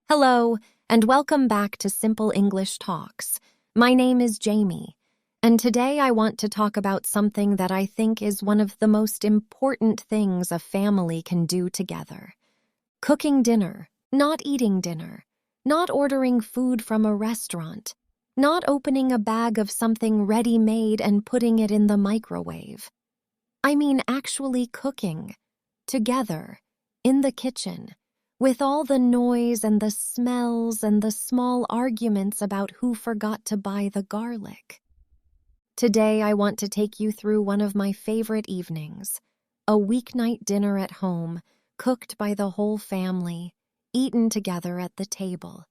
Hello, and welcome back to Simple English Talks. My name is Jamie, and today I want to talk about something that I think is one of the most important things a family can do together. Cooking dinner, not eating dinner, not ordering food from a restaurant, not opening a bag of something ready-made and putting it in the microwave. I mean actually cooking, together, in the kitchen, with all the noise and the smells and the small arguments about who forgot to buy the garlic. Today I want to take you through one of my favorite evenings, a weeknight dinner at home, cooked by the whole family, eaten together at the table.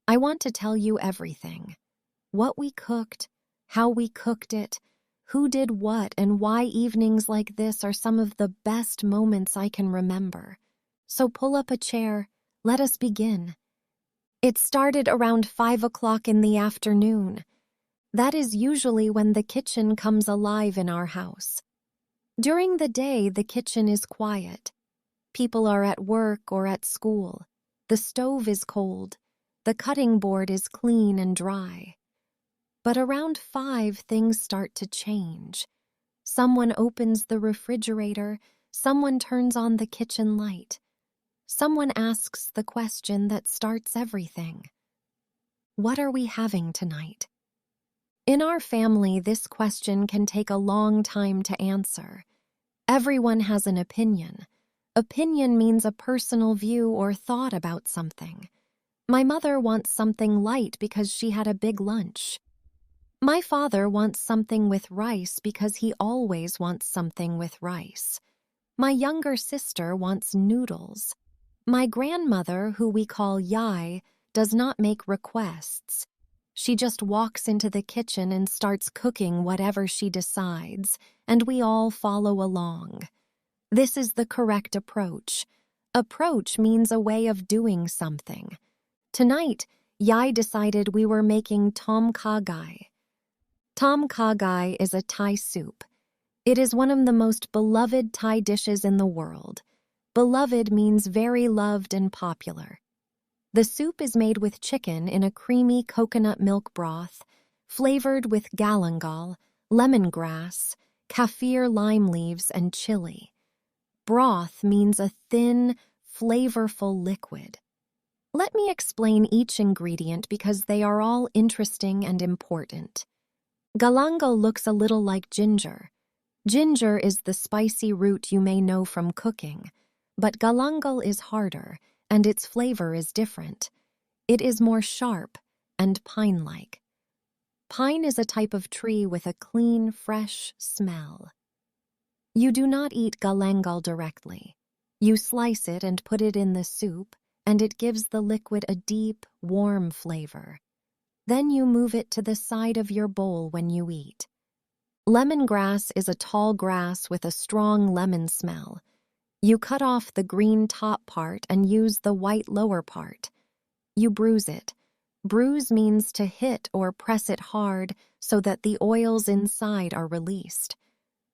I want to tell you everything. What we cooked, how we cooked it, who did what, and why evenings like this are some of the best moments I can remember. So pull up a chair, let us begin. It started around 5 o'clock in the afternoon. That is usually when the kitchen comes alive in our house. During the day, the kitchen is quiet. People are at work or at school. The stove is cold. The cutting board is clean and dry. But around 5, things start to change. Someone opens the refrigerator. Someone turns on the kitchen light. Someone asks the question that starts everything. What are we having tonight? In our family, this question can take a long time to answer. Everyone has an opinion. Opinion means a personal view or thought about something. My mother wants something light because she had a big lunch. My father wants something with rice because he always wants something with rice. My younger sister wants noodles. My grandmother, who we call Yai, does not make requests. She just walks into the kitchen and starts cooking whatever she decides, and we all follow along. This is the correct approach. Approach means a way of doing something. Tonight, Yai decided we were making tom kha gai. Tom kha gai is a Thai soup. It is one of the most beloved Thai dishes in the world. Beloved means very loved and popular. The soup is made with chicken in a creamy coconut milk broth, flavored with galangal, lemongrass, kaffir lime leaves, and chili. Broth means a thin, flavorful liquid. Let me explain each ingredient because they are all interesting and important. Galangal looks a little like ginger. Ginger is the spicy root you may know from cooking. But galangal is harder, and its flavor is different. It is more sharp and pine-like. Pine is a type of tree with a clean, fresh smell. You do not eat galangal directly. You slice it and put it in the soup, and it gives the liquid a deep, warm flavor. Then you move it to the side of your bowl when you eat. Lemongrass is a tall grass with a strong lemon smell. You cut off the green top part and use the white lower part. You bruise it. Bruise means to hit or press it hard so that the oils inside are released.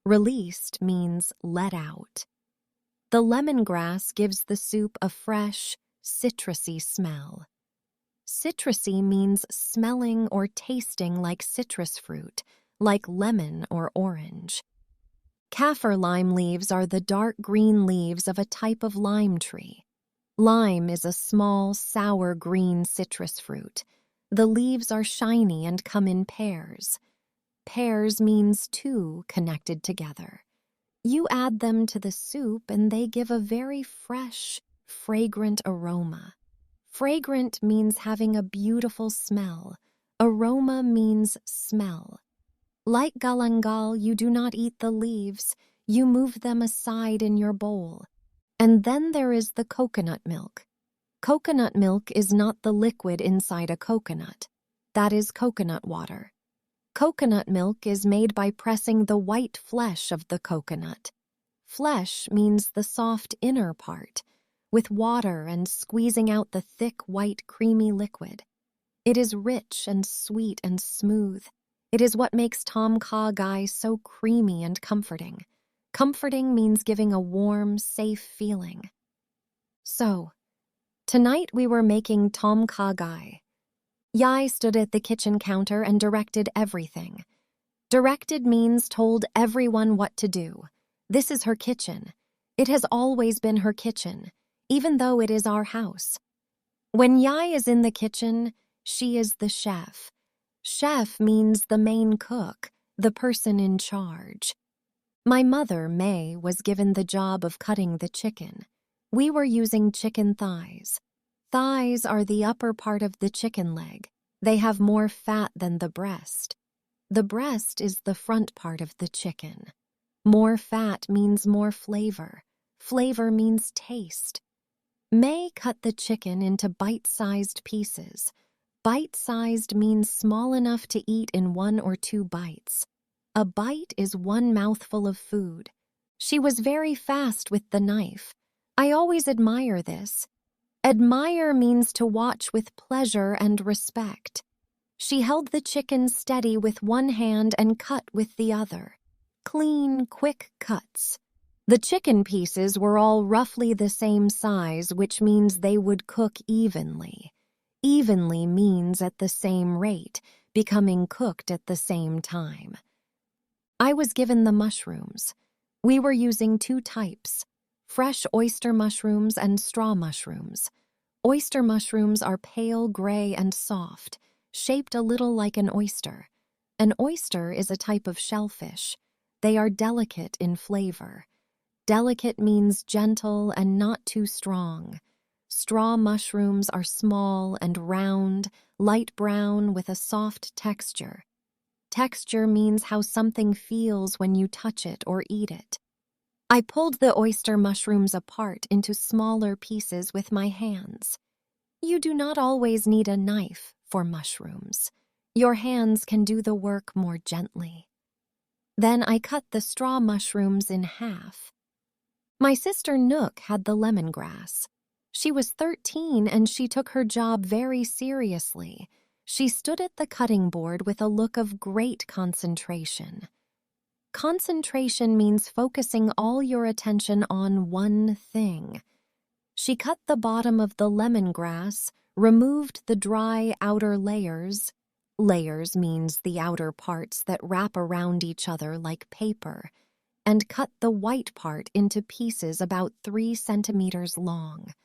Released means let out. The lemongrass gives the soup a fresh, citrusy smell. Citrusy means smelling or tasting like citrus fruit, like lemon or orange. Kaffir lime leaves are the dark green leaves of a type of lime tree. Lime is a small, sour green citrus fruit. The leaves are shiny and come in pairs. Pairs means two connected together. You add them to the soup and they give a very fresh, fragrant aroma. Fragrant means having a beautiful smell. Aroma means smell. Like galangal, you do not eat the leaves. You move them aside in your bowl. And then there is the coconut milk. Coconut milk is not the liquid inside a coconut. That is coconut water. Coconut milk is made by pressing the white flesh of the coconut. Flesh means the soft inner part, with water and squeezing out the thick, white, creamy liquid. It is rich and sweet and smooth. It is what makes tom kha gai so creamy and comforting. Comforting means giving a warm, safe feeling. So, Tonight we were making tom kha gai. Yai stood at the kitchen counter and directed everything. Directed means told everyone what to do. This is her kitchen. It has always been her kitchen, even though it is our house. When Yai is in the kitchen, she is the chef. Chef means the main cook, the person in charge. My mother, May, was given the job of cutting the chicken. We were using chicken thighs. Thighs are the upper part of the chicken leg. They have more fat than the breast. The breast is the front part of the chicken. More fat means more flavor. Flavor means taste. May cut the chicken into bite-sized pieces. Bite-sized means small enough to eat in 1 or 2 bites. A bite is 1 mouthful of food. She was very fast with the knife. I always admire this. Admire means to watch with pleasure and respect. She held the chicken steady with 1 hand and cut with the other. Clean, quick cuts. The chicken pieces were all roughly the same size, which means they would cook evenly. Evenly means at the same rate, becoming cooked at the same time. I was given the mushrooms. We were using 2 types, fresh oyster mushrooms and straw mushrooms. Oyster mushrooms are pale gray and soft, shaped a little like an oyster. An oyster is a type of shellfish. They are delicate in flavor. Delicate means gentle and not too strong. Straw mushrooms are small and round, light brown with a soft texture. Texture means how something feels when you touch it or eat it. I pulled the oyster mushrooms apart into smaller pieces with my hands. You do not always need a knife for mushrooms. Your hands can do the work more gently. Then I cut the straw mushrooms in half. My sister Nook had the lemongrass. She was 13 and she took her job very seriously. She stood at the cutting board with a look of great concentration. Concentration means focusing all your attention on one thing. She cut the bottom of the lemongrass, removed the dry outer layers. Layers means the outer parts that wrap around each other like paper, and cut the white part into pieces about 3 centimeters long.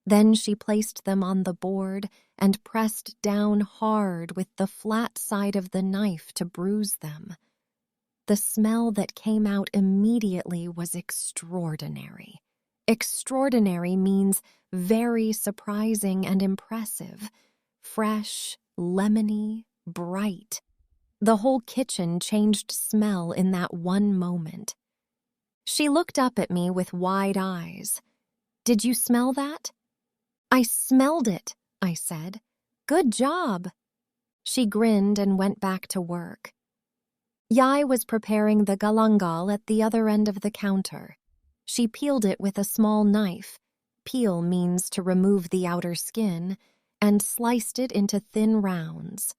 Then she placed them on the board and pressed down hard with the flat side of the knife to bruise them. The smell that came out immediately was extraordinary. Extraordinary means very surprising and impressive. Fresh, lemony, bright. The whole kitchen changed smell in that one moment. She looked up at me with wide eyes. "Did you smell that?" "I smelled it," I said. "Good job." She grinned and went back to work. Yai was preparing the galangal at the other end of the counter. She peeled it with a small knife. Peel means to remove the outer skin, and sliced it into thin rounds.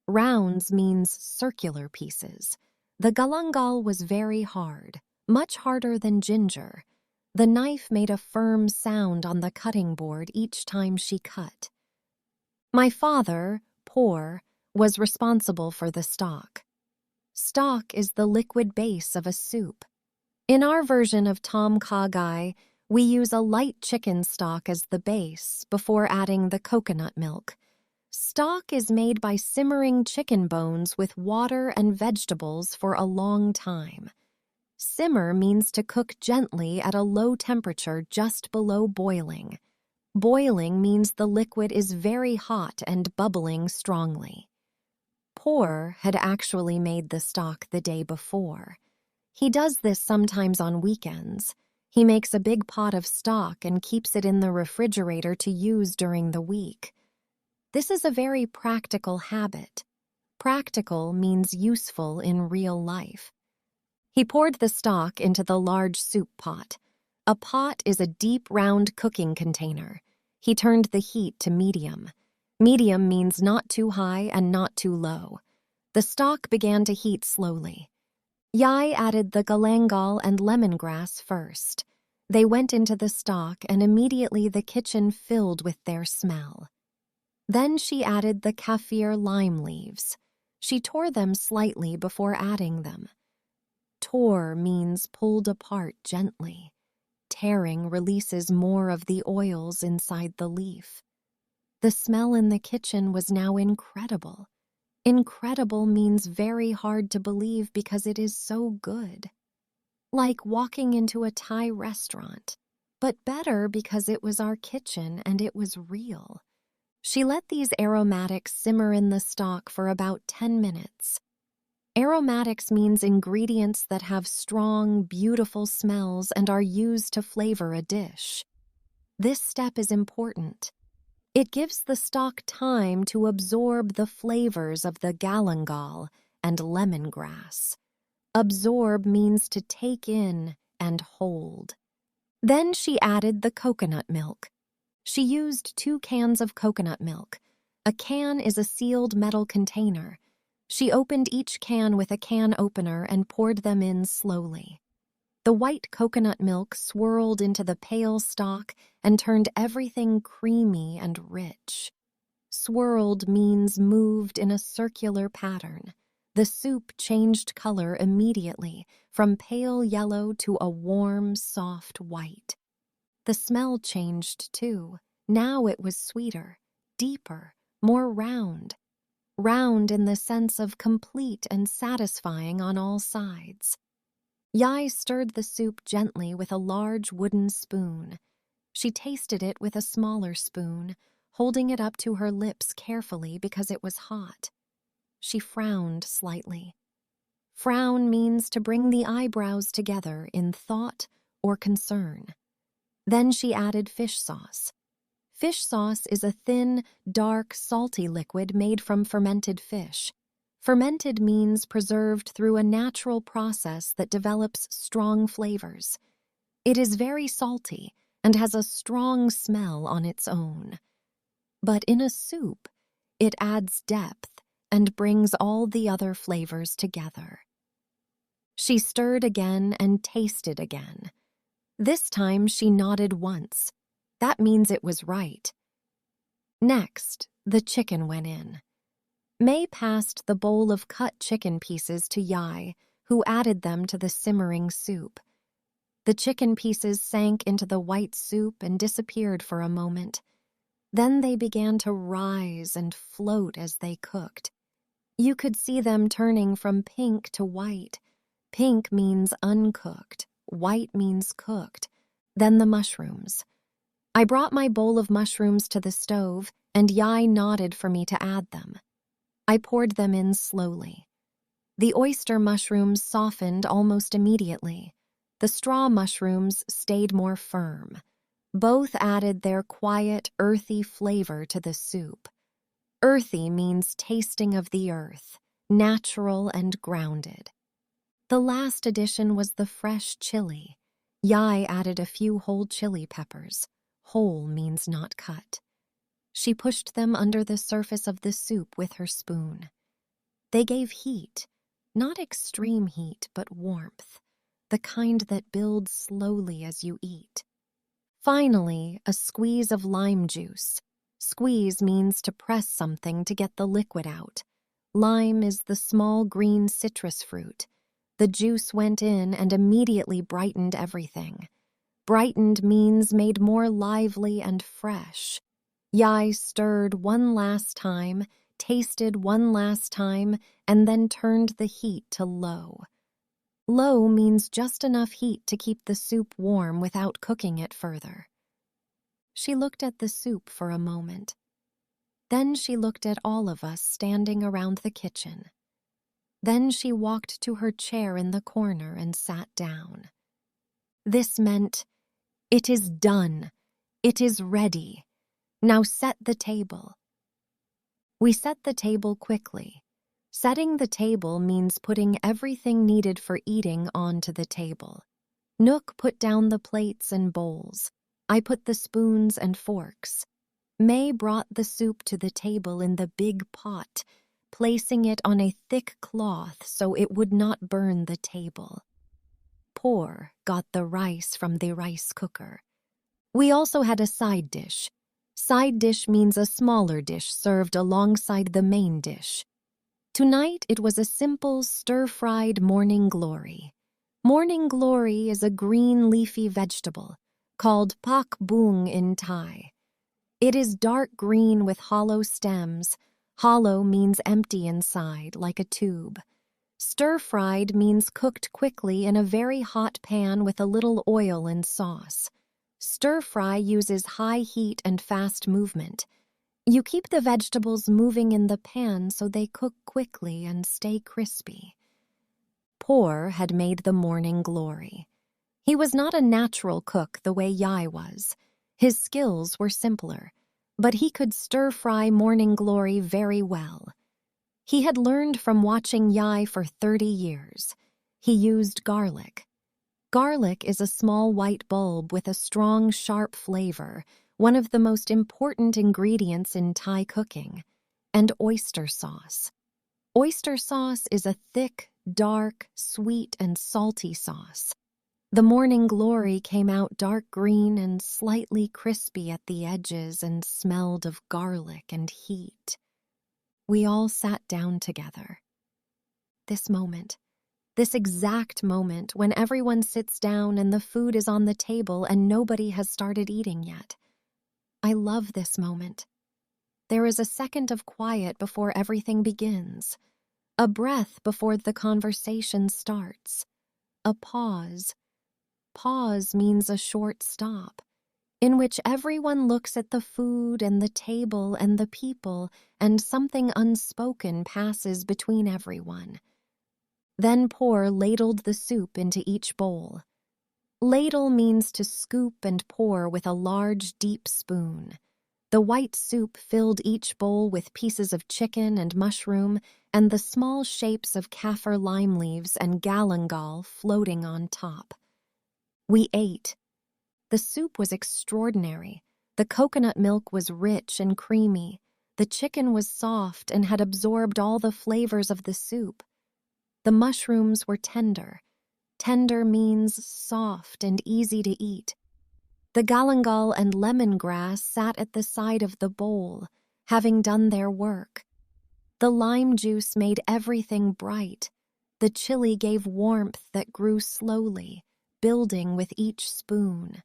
Rounds means circular pieces. The galangal was very hard, much harder than ginger. The knife made a firm sound on the cutting board each time she cut. My father, poor, was responsible for the stock. Stock is the liquid base of a soup. In our version of tom kha gai, we use a light chicken stock as the base before adding the coconut milk. Stock is made by simmering chicken bones with water and vegetables for a long time. Simmer means to cook gently at a low temperature just below boiling. Boiling means the liquid is very hot and bubbling strongly. Poor had actually made the stock the day before. He does this sometimes on weekends. He makes a big pot of stock and keeps it in the refrigerator to use during the week. This is a very practical habit. Practical means useful in real life. He poured the stock into the large soup pot. A pot is a deep, round cooking container. He turned the heat to medium. Medium means not too high and not too low. The stock began to heat slowly. Yai added the galangal and lemongrass first. They went into the stock, and immediately the kitchen filled with their smell. Then she added the kaffir lime leaves. She tore them slightly before adding them. Tore means pulled apart gently. Tearing releases more of the oils inside the leaf. The smell in the kitchen was now incredible. Incredible means very hard to believe because it is so good. Like walking into a Thai restaurant, but better because it was our kitchen and it was real. She let these aromatics simmer in the stock for about 10 minutes. Aromatics means ingredients that have strong, beautiful smells and are used to flavor a dish. This step is important. It gives the stock time to absorb the flavors of the galangal and lemongrass. Absorb means to take in and hold. Then she added the coconut milk. She used 2 cans of coconut milk. A can is a sealed metal container. She opened each can with a can opener and poured them in slowly. The white coconut milk swirled into the pale stock and turned everything creamy and rich. Swirled means moved in a circular pattern. The soup changed color immediately, from pale yellow to a warm, soft white. The smell changed too. Now it was sweeter, deeper, more round. Round in the sense of complete and satisfying on all sides. Yai stirred the soup gently with a large wooden spoon. She tasted it with a smaller spoon, holding it up to her lips carefully because it was hot. She frowned slightly. Frown means to bring the eyebrows together in thought or concern. Then she added fish sauce. Fish sauce is a thin, dark, salty liquid made from fermented fish. Fermented means preserved through a natural process that develops strong flavors. It is very salty and has a strong smell on its own. But in a soup, it adds depth and brings all the other flavors together. She stirred again and tasted again. This time she nodded once. That means it was right. Next, the chicken went in. May passed the bowl of cut chicken pieces to Yai, who added them to the simmering soup. The chicken pieces sank into the white soup and disappeared for a moment. Then they began to rise and float as they cooked. You could see them turning from pink to white. Pink means uncooked, white means cooked. Then the mushrooms. I brought my bowl of mushrooms to the stove, and Yai nodded for me to add them. I poured them in slowly. The oyster mushrooms softened almost immediately. The straw mushrooms stayed more firm. Both added their quiet, earthy flavor to the soup. Earthy means tasting of the earth, natural and grounded. The last addition was the fresh chili. Yai added a few whole chili peppers. Whole means not cut. She pushed them under the surface of the soup with her spoon. They gave heat, not extreme heat, but warmth, the kind that builds slowly as you eat. Finally, a squeeze of lime juice. Squeeze means to press something to get the liquid out. Lime is the small green citrus fruit. The juice went in and immediately brightened everything. Brightened means made more lively and fresh. Yai stirred one last time, tasted one last time, and then turned the heat to low. Low means just enough heat to keep the soup warm without cooking it further. She looked at the soup for a moment. Then she looked at all of us standing around the kitchen. Then she walked to her chair in the corner and sat down. This meant, "It is done. It is ready. Now set the table." We set the table quickly. Setting the table means putting everything needed for eating onto the table. Nook put down the plates and bowls. I put the spoons and forks. May brought the soup to the table in the big pot, placing it on a thick cloth so it would not burn the table. Por got the rice from the rice cooker. We also had a side dish. Side dish means a smaller dish served alongside the main dish. Tonight it was a simple stir-fried morning glory. Morning glory is a green leafy vegetable called pak bung in Thai. It is dark green with hollow stems. Hollow means empty inside, like a tube. Stir-fried means cooked quickly in a very hot pan with a little oil and sauce. Stir-fry uses high heat and fast movement. You keep the vegetables moving in the pan so they cook quickly and stay crispy. Por had made the morning glory. He was not a natural cook the way Yai was. His skills were simpler, but he could stir-fry morning glory very well. He had learned from watching Yai for 30 years. He used garlic. Garlic is a small white bulb with a strong, sharp flavor, one of the most important ingredients in Thai cooking, and oyster sauce. Oyster sauce is a thick, dark, sweet, and salty sauce. The morning glory came out dark green and slightly crispy at the edges and smelled of garlic and heat. We all sat down together. This exact moment when everyone sits down and the food is on the table and nobody has started eating yet. I love this moment. There is a second of quiet before everything begins, a breath before the conversation starts, a pause. Pause means a short stop, in which everyone looks at the food and the table and the people, and something unspoken passes between everyone. Then Por ladled the soup into each bowl. Ladle means to scoop and pour with a large, deep spoon. The white soup filled each bowl with pieces of chicken and mushroom and the small shapes of kaffir lime leaves and galangal floating on top. We ate. The soup was extraordinary. The coconut milk was rich and creamy. The chicken was soft and had absorbed all the flavors of the soup. The mushrooms were tender. Tender means soft and easy to eat. The galangal and lemongrass sat at the side of the bowl, having done their work. The lime juice made everything bright. The chili gave warmth that grew slowly, building with each spoon.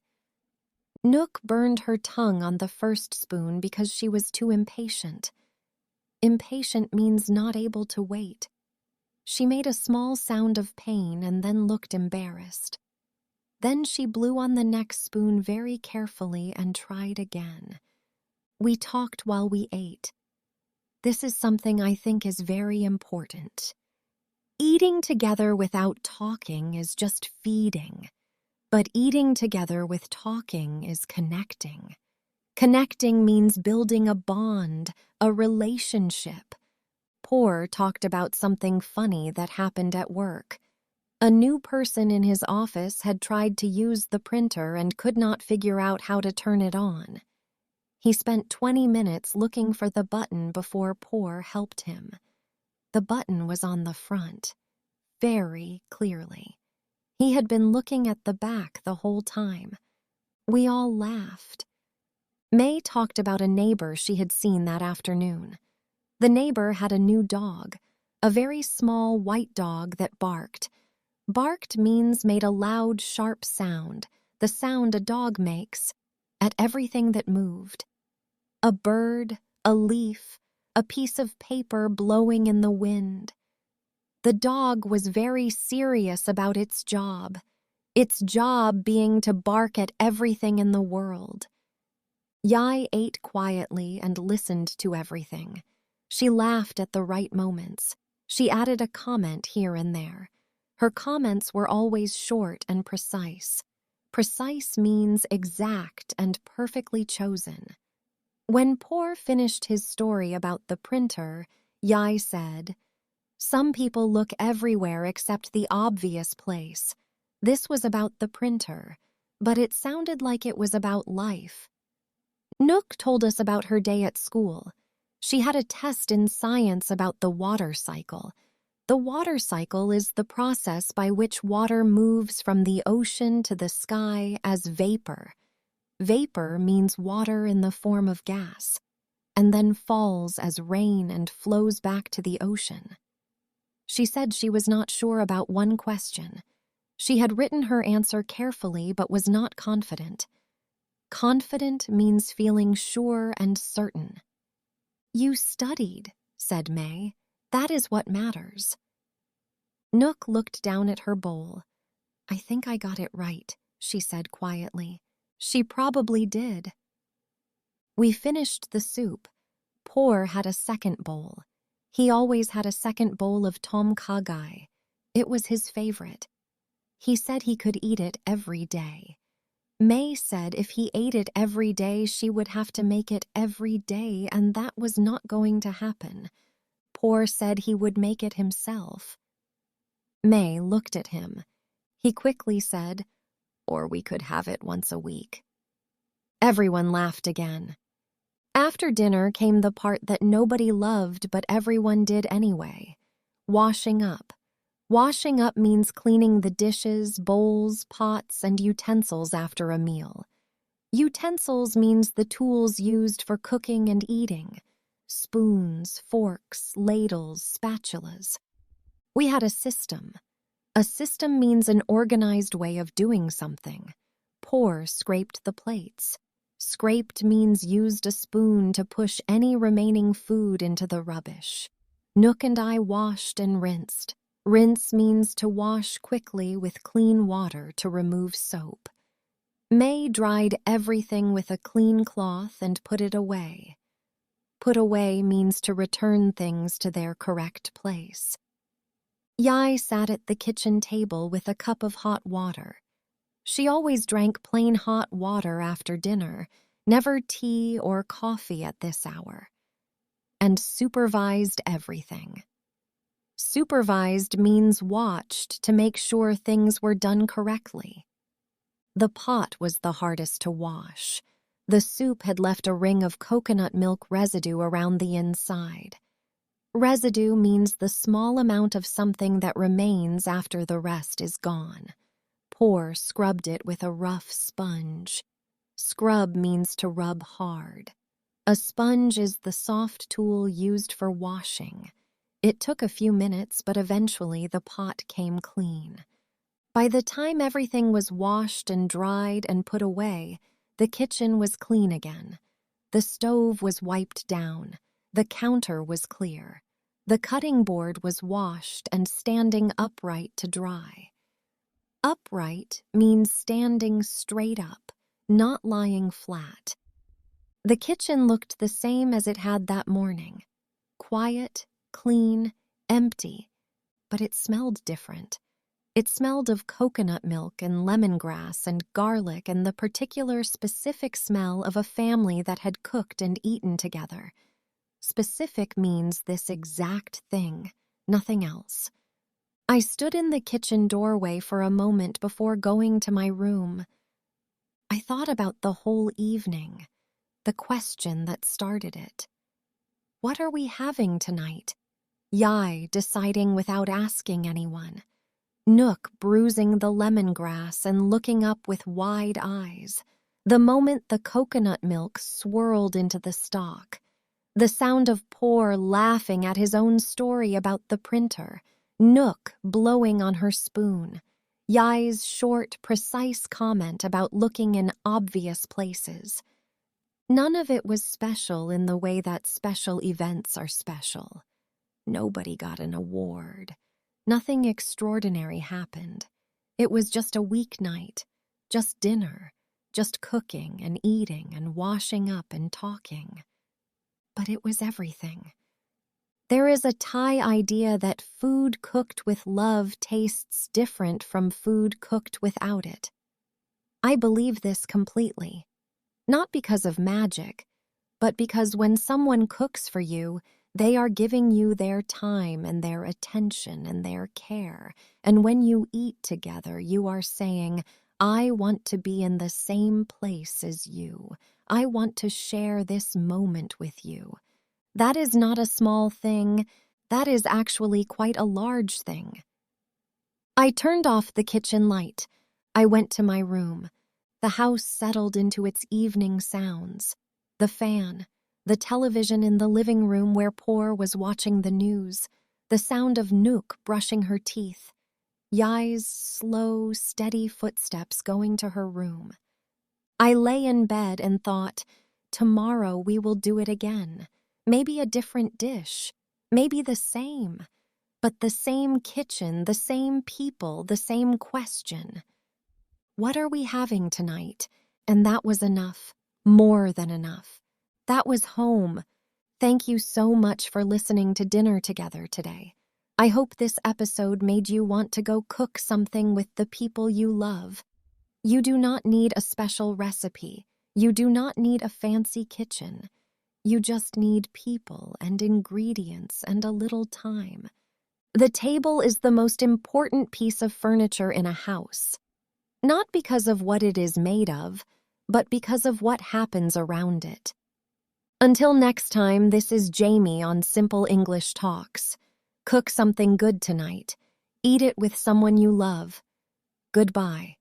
Nook burned her tongue on the first spoon because she was too impatient. Impatient means not able to wait. She made a small sound of pain and then looked embarrassed. Then she blew on the next spoon very carefully and tried again. We talked while we ate. This is something I think is very important. Eating together without talking is just feeding, but eating together with talking is connecting. Connecting means building a bond, a relationship. Por talked about something funny that happened at work. A new person in his office had tried to use the printer and could not figure out how to turn it on. He spent 20 minutes looking for the button before Por helped him. The button was on the front, very clearly. He had been looking at the back the whole time. We all laughed. May talked about a neighbor she had seen that afternoon. The neighbor had a new dog, a very small white dog that barked. Barked means made a loud, sharp sound, the sound a dog makes, at everything that moved. A bird, a leaf, a piece of paper blowing in the wind. The dog was very serious about its job being to bark at everything in the world. Yai ate quietly and listened to everything. She laughed at the right moments. She added a comment here and there. Her comments were always short and precise. Precise means exact and perfectly chosen. When Por finished his story about the printer, Yai said, "Some people look everywhere except the obvious place. This was about the printer, but it sounded like it was about life." Nook told us about her day at school. She had a test in science about the water cycle. The water cycle is the process by which water moves from the ocean to the sky as vapor. Vapor means water in the form of gas, and then falls as rain and flows back to the ocean. She said she was not sure about one question. She had written her answer carefully but was not confident. Confident means feeling sure and certain. "You studied," said May. "That is what matters." Nook looked down at her bowl. "I think I got it right," she said quietly. She probably did. We finished the soup. Poor had a second bowl. He always had a second bowl of tom kha gai. It was his favorite. He said he could eat it every day. May said if he ate it every day, she would have to make it every day, and that was not going to happen. Poor said he would make it himself. May looked at him. He quickly said, "Or we could have it once a week." Everyone laughed again. After dinner came the part that nobody loved but everyone did anyway: washing up. Washing up means cleaning the dishes, bowls, pots, and utensils after a meal. Utensils means the tools used for cooking and eating: spoons, forks, ladles, spatulas. We had a system. A system means an organized way of doing something. Poor scraped the plates. Scraped means used a spoon to push any remaining food into the rubbish. Nook and I washed and rinsed. Rinse means to wash quickly with clean water to remove soap. May dried everything with a clean cloth and put it away. Put away means to return things to their correct place. Yai sat at the kitchen table with a cup of hot water. She always drank plain hot water after dinner, never tea or coffee at this hour, and supervised everything. Supervised means watched to make sure things were done correctly. The pot was the hardest to wash. The soup had left a ring of coconut milk residue around the inside. Residue means the small amount of something that remains after the rest is gone. Poor scrubbed it with a rough sponge. Scrub means to rub hard. A sponge is the soft tool used for washing. It took a few minutes, but eventually the pot came clean. By the time everything was washed and dried and put away, the kitchen was clean again. The stove was wiped down. The counter was clear. The cutting board was washed and standing upright to dry. Upright means standing straight up, not lying flat. The kitchen looked the same as it had that morning. Quiet, clean, empty, but it smelled different. It smelled of coconut milk and lemongrass and garlic and the particular specific smell of a family that had cooked and eaten together. Specific means this exact thing, nothing else. I stood in the kitchen doorway for a moment before going to my room. I thought about the whole evening, the question that started it. What are we having tonight? Yai deciding without asking anyone. Nook bruising the lemongrass and looking up with wide eyes. The moment the coconut milk swirled into the stock. The sound of Poor laughing at his own story about the printer. Nook blowing on her spoon. Yai's short, precise comment about looking in obvious places. None of it was special in the way that special events are special. Nobody got an award. Nothing extraordinary happened. It was just a weeknight, just dinner, just cooking and eating and washing up and talking. But it was everything. There is a Thai idea that food cooked with love tastes different from food cooked without it. I believe this completely. Not because of magic, but because when someone cooks for you, they are giving you their time and their attention and their care. And when you eat together, you are saying, I want to be in the same place as you. I want to share this moment with you. That is not a small thing. That is actually quite a large thing. I turned off the kitchen light. I went to my room. The house settled into its evening sounds. The fan, the television in the living room where Por was watching the news, the sound of Nook brushing her teeth, Yai's slow, steady footsteps going to her room. I lay in bed and thought, tomorrow we will do it again. Maybe a different dish, maybe the same, but the same kitchen, the same people, the same question. What are we having tonight? And that was enough, more than enough. That was home. Thank you so much for listening to dinner together today. I hope this episode made you want to go cook something with the people you love. You do not need a special recipe. You do not need a fancy kitchen. You just need people and ingredients and a little time. The table is the most important piece of furniture in a house. Not because of what it is made of, but because of what happens around it. Until next time, this is Jamie on Simple English Talks. Cook something good tonight. Eat it with someone you love. Goodbye.